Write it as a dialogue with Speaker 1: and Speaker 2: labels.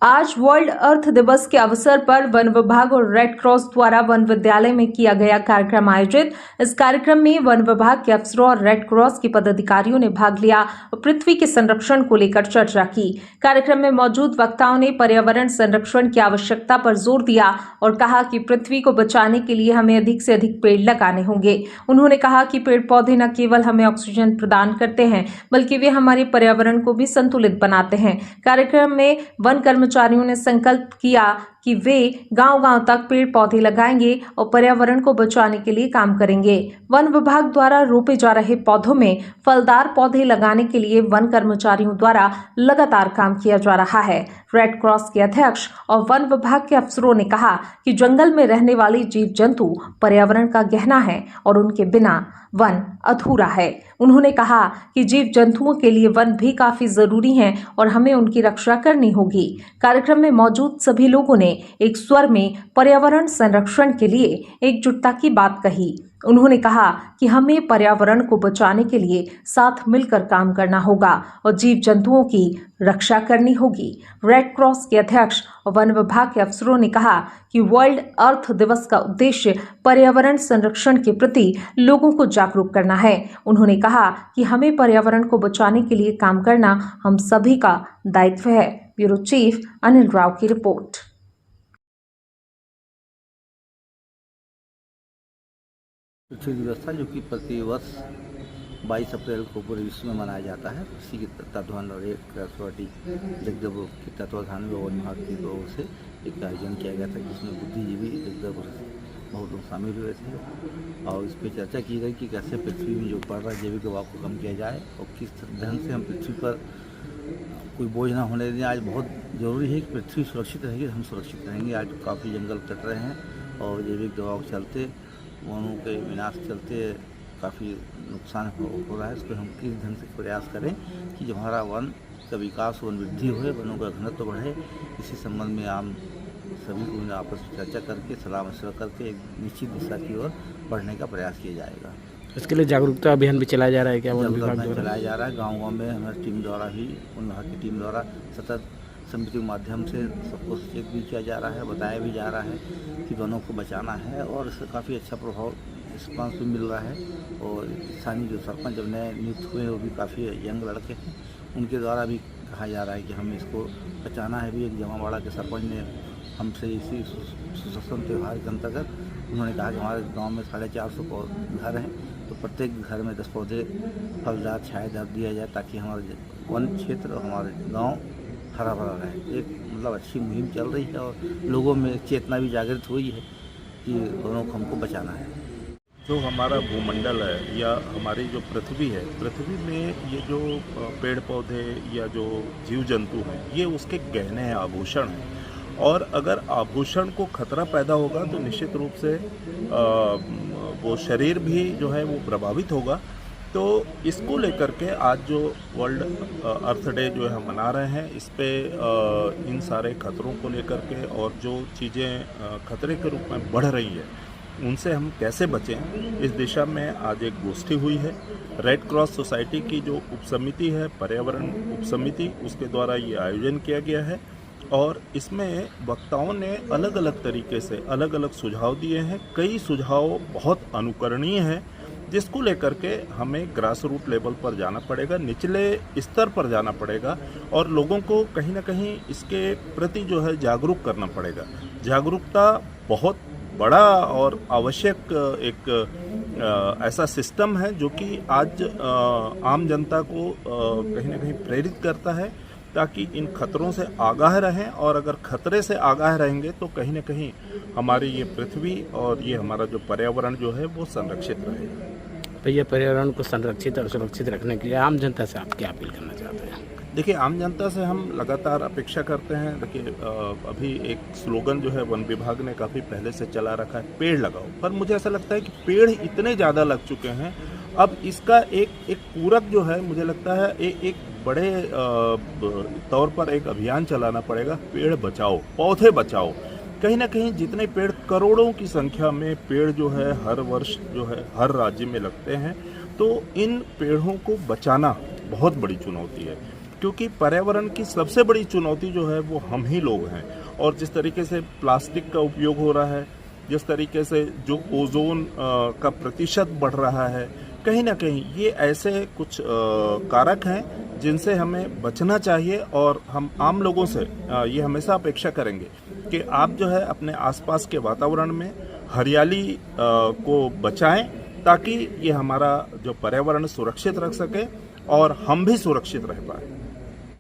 Speaker 1: आज वर्ल्ड अर्थ दिवस के अवसर पर वन विभाग और रेड क्रॉस द्वारा वन विद्यालय में किया गया कार्यक्रम आयोजित। इस कार्यक्रम में वन विभाग के अफसरों और रेड क्रॉस के पदाधिकारियों ने भाग लिया और पृथ्वी के संरक्षण को लेकर चर्चा की। कार्यक्रम में मौजूद वक्ताओं ने पर्यावरण संरक्षण की आवश्यकता पर जोर दिया और कहा कि पृथ्वी को बचाने के लिए हमें अधिक से अधिक पेड़ लगाने होंगे। उन्होंने कहा कि पेड़ पौधे न केवल हमें ऑक्सीजन प्रदान करते हैं बल्कि वे हमारे पर्यावरण को भी संतुलित बनाते हैं। कार्यक्रम में वन कर्मचारियों ने संकल्प किया कि वे गांव-गांव तक पेड़ पौधे लगाएंगे और पर्यावरण को बचाने के लिए काम करेंगे। वन विभाग द्वारा रोपे जा रहे पौधों में फलदार पौधे लगाने के लिए वन कर्मचारियों द्वारा लगातार काम किया जा रहा है। रेड क्रॉस के अध्यक्ष और वन विभाग के अफसरों ने कहा कि जंगल में रहने वाले जीव जंतु पर्यावरण का गहना है और उनके बिना वन अधूरा है। उन्होंने कहा कि जीव जंतुओं के लिए वन भी काफी जरूरी हैं और हमें उनकी रक्षा करनी होगी। कार्यक्रम में मौजूद सभी लोगों ने एक स्वर में पर्यावरण संरक्षण के लिए एकजुटता की बात कही। उन्होंने कहा कि हमें पर्यावरण को बचाने के लिए साथ मिलकर काम करना होगा और जीव जंतुओं की रक्षा करनी होगी। रेड क्रॉस के अध्यक्ष और वन विभाग के अफसरों ने कहा कि वर्ल्ड अर्थ दिवस का उद्देश्य पर्यावरण संरक्षण के प्रति लोगों को जागरूक करना है। उन्होंने कहा कि हमें पर्यावरण को बचाने के लिए काम करना हम सभी का दायित्व है। ब्यूरो चीफ अनिल राव की रिपोर्ट।
Speaker 2: पृथ्वी दिवस था जो कि प्रतिवर्ष 22 अप्रैल को पूरे विश्व में मनाया जाता है। इसी के तत्वाधान और एक सोसाइटी जगदलपुर के तत्वाधान में वन विभाग की ओर से एक आयोजन किया गया था जिसमें बुद्धिजीवी जगदलपुर से बहुत लोग शामिल हुए थे और इस पर चर्चा की गई कि कैसे पृथ्वी में जो बढ़ रहा जैविक दबाव को कम किया जाए और किस ढंग से हम पृथ्वी पर कोई बोझ ना होने दें। आज बहुत ज़रूरी है कि पृथ्वी सुरक्षित रहेगी, हम सुरक्षित रहेंगे। आज काफ़ी जंगल कट रहे हैं और जैविक दबाव चलते वनों के विनाश चलते काफ़ी नुकसान हो रहा है। इस पर हम किस ढंग से प्रयास करें कि जो हमारा वन का विकास, वन वृद्धि हो, वनों का घनत्व बढ़े। इसी संबंध में हम सभी को आपस में चर्चा करके सलाह मशवरा करके एक निश्चित दिशा की ओर बढ़ने का प्रयास किया जाएगा।
Speaker 3: इसके लिए जागरूकता अभियान भी चलाया जा रहा है क्या? वन विभाग
Speaker 2: द्वारा चलाया जा रहा है। गाँव में हमारी टीम द्वारा ही, वन विभाग की टीम द्वारा सतत समिति के माध्यम से सबको चेक भी किया जा रहा है, बताया भी जा रहा है कि वनों को बचाना है और इससे काफ़ी अच्छा प्रभाव रिस्पांस भी मिल रहा है। और स्थानीय जो सरपंच जब नए नियुक्त हुए वो भी काफ़ी यंग लड़के हैं, उनके द्वारा भी कहा जा रहा है कि हमें इसको बचाना है। भी एक जमावाड़ा के सरपंच ने हमसे इसी सुशासन त्यौहार के अंतर्गत उन्होंने कहा कि हमारे गाँव में 450 घर हैं तो प्रत्येक घर में 10 पौधे फलदार छायादार दिया जाए ताकि हमारे वन क्षेत्र और हमारे गाँव हरा भरा रहे। एक मतलब अच्छी मुहिम चल रही है और लोगों में चेतना भी जागृत हुई है कि वनों को हमको बचाना है।
Speaker 4: जो हमारा भूमंडल है या हमारी जो पृथ्वी है, पृथ्वी में ये जो पेड़ पौधे या जो जीव जंतु हैं ये उसके गहने हैं, आभूषण हैं। और अगर आभूषण को खतरा पैदा होगा तो निश्चित रूप से वो शरीर भी जो है वो प्रभावित होगा। तो इसको लेकर के आज जो वर्ल्ड अर्थ डे जो है हम मना रहे हैं, इस पे इन सारे खतरों को लेकर के और जो चीज़ें खतरे के रूप में बढ़ रही है उनसे हम कैसे बचें, इस दिशा में आज एक गोष्ठी हुई है। रेड क्रॉस सोसाइटी की जो उपसमिति है, पर्यावरण उपसमिति, उसके द्वारा ये आयोजन किया गया है और इसमें वक्ताओं ने अलग अलग तरीके से अलग अलग सुझाव दिए हैं। कई सुझाव बहुत अनुकरणीय हैं जिसको लेकर के हमें ग्रास रूट लेवल पर जाना पड़ेगा, निचले स्तर पर जाना पड़ेगा और लोगों को कहीं ना कहीं इसके प्रति जो है जागरूक करना पड़ेगा। जागरूकता बहुत बड़ा और आवश्यक एक ऐसा सिस्टम है जो कि आज आम जनता को कहीं ना कहीं प्रेरित करता है ताकि इन खतरों से आगाह रहें और अगर खतरे से आगाह रहेंगे तो कहीं ना कहीं हमारी ये पृथ्वी और ये हमारा जो पर्यावरण जो है वो संरक्षित रहेगा।
Speaker 3: तो ये पर्यावरण को संरक्षित और सुरक्षित रखने के लिए आम जनता से आप क्या अपील करना चाहते हैं?
Speaker 4: देखिए, आम जनता से हम लगातार अपेक्षा करते हैं। देखिए, अभी एक स्लोगन जो है वन विभाग ने काफ़ी पहले से चला रखा है, पेड़ लगाओ, पर मुझे ऐसा लगता है कि पेड़ इतने ज़्यादा लग चुके हैं, अब इसका एक पूरक जो है मुझे लगता है एक बड़े तौर पर एक अभियान चलाना पड़ेगा। पेड़ बचाओ, पौधे बचाओ। कहीं ना कहीं जितने पेड़, करोड़ों की संख्या में पेड़ जो है हर वर्ष जो है हर राज्य में लगते हैं, तो इन पेड़ों को बचाना बहुत बड़ी चुनौती है। क्योंकि पर्यावरण की सबसे बड़ी चुनौती जो है वो हम ही लोग हैं। और जिस तरीके से प्लास्टिक का उपयोग हो रहा है, जिस तरीके से जो ओजोन का प्रतिशत बढ़ रहा है, कहीं ना कहीं ये ऐसे कुछ कारक हैं जिनसे हमें बचना चाहिए। और हम आम लोगों से ये हमेशा अपेक्षा करेंगे कि आप जो है अपने आसपास के वातावरण में हरियाली को बचाएं, ताकि ये हमारा जो पर्यावरण सुरक्षित रख सके और हम भी सुरक्षित रह पाए।